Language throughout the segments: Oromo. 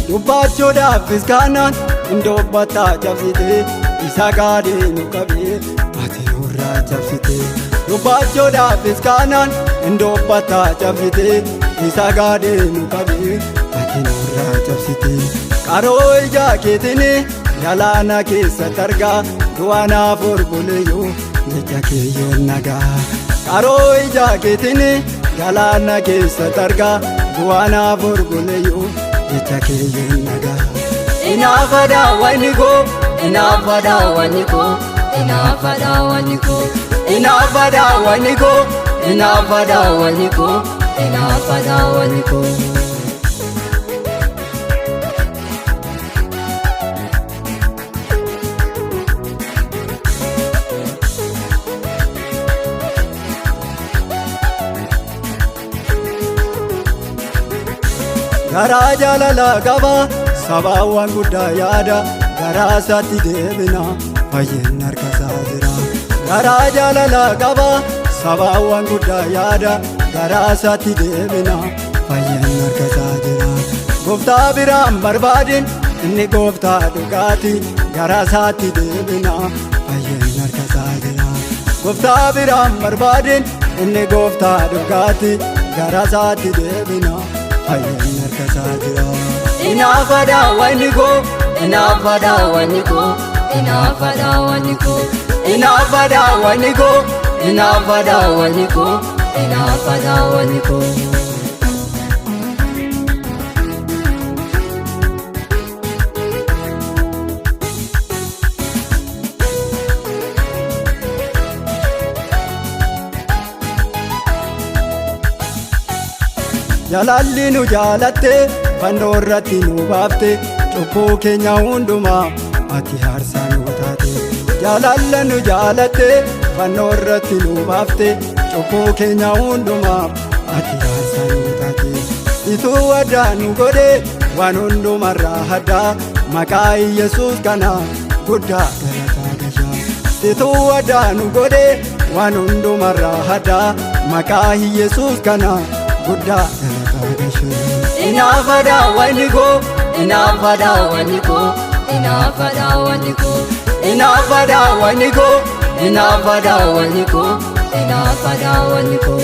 dubbachuudhaafis kaanaan indobbataa cabsite isa gaarii nu qabee ati nurraa cabsite dubbachuudhaafis kaanaan indobbataa cabsite isa gaarii nu qabee ati nurraa cabsite qaroo ija keetiin galaana keessatti argaa du'aanaaf orgoleeyyuu jecha keeyyoon nagaa qaroo ija keetiin galaana keessatti argaa du'aanaaf orgoleeyyuu jecha keeyyoon nagaa inaafadhaa wanni koo inaafadhaa wanni koo inaafadhaa wanni koo inaafadhaa wanni koo inaafadhaa wanni koo inaafadhaa wanni koo garaa jaalala qaba sabaawwan guddaa yaada garaa isaatti deebina fayyeen harkasaa jira garaa jaalala qaba sabaawwan guddaa yaada garaa isaatti deebina fayyeen harkasaa jira gooftaa biraan barbaadin inni gooftaa dhugaati garaa isaatti deebina fayyeen harkasaa jira gooftaa biraan barbaadin inni gooftaa dhugaati garaa isaatti deebina fayyeen harkasaa jira inaafadhaa wanni koo inaafadhaa wanni koo inaafadhaa wanni koo inaafadhaa wanni koo inaafadhaa wanni koo inaafadhaa wanni koo jaalalli nu jaalatte fannoo irratti nu baafte cubbuu keenya hundumaa ati aarsaa nu taate jaalalli nu jaalatte fannoo irratti nu baafte cubbuu keenya hundumaa ati aarsaa nu taate ituu addaa nu godhe waan hundumarraa addaa maqaa Yesuus kana guddaa galataa gashaa ituu addaa nu godhe waan hundumarraa addaa maqaa Yesuus kana guddaa galataa gashaa inaafadhaa wanni koo inaafadhaa wanni koo inaafadhaa wanni koo inaafadhaa wanni koo inaafadhaa wanni koo inaafadhaa wanni koo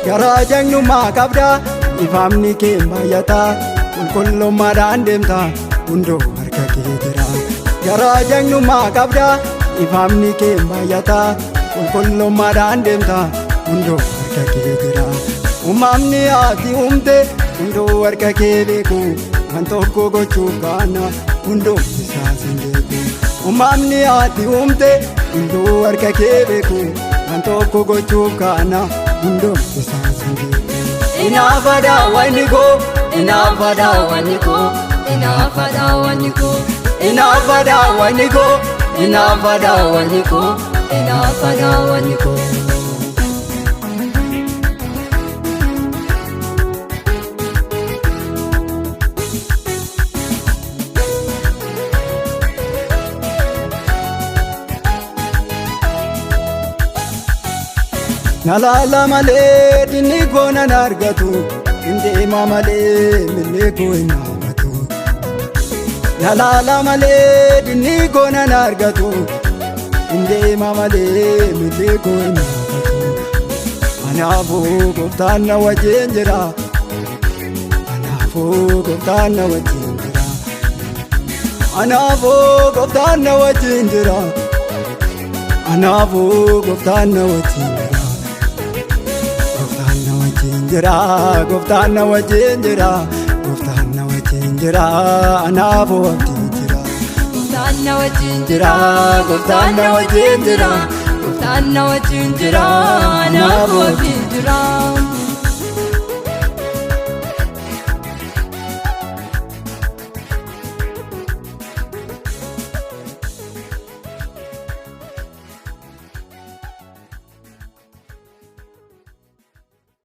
garaa jagnummaa qabdaa ifaamni kee baay'ataa qulqullummaadhaan deemtaa hundoo harka kee jira garaa jagnummaa qabdaa ifaamni kee baay'ataa qulqullummaadhaan deemtaa hundoo harka kee jira uumamni ati uumte hundoo harka kee beeku waan tokko gochuuf kaana hundoo isaas hin beeku uumamni ati uumte hundoo harka kee beeku waan tokko gochuuf kaana hundoo isaas hin beeku inaafadhaa wanni koo inaafadhaa wanni koo inaafadhaa wanni koo inaafadhaa wanni koo inaafadhaa wanni koo inaafadhaa wanni koo nalaala malee dinni koo nan argatu indeema malee milli koo hin hawwatu nalaala malee dinni koo nan argatu indeema malee milli koo hin hawwatu anaafuu gooftaan na wajjin jira anaafuu gooftaan na wajjin jira anaafuu gooftaan na wajjin jira anaafuu gooftaan na wajjin jira jira gooftaan na wajjin jira gooftaan na wajjin jira anaafuu abdiin jira gooftaan na wajjin jira gooftaan na wajjin jira gooftaan na wajjin jira anaafuu abdiin jira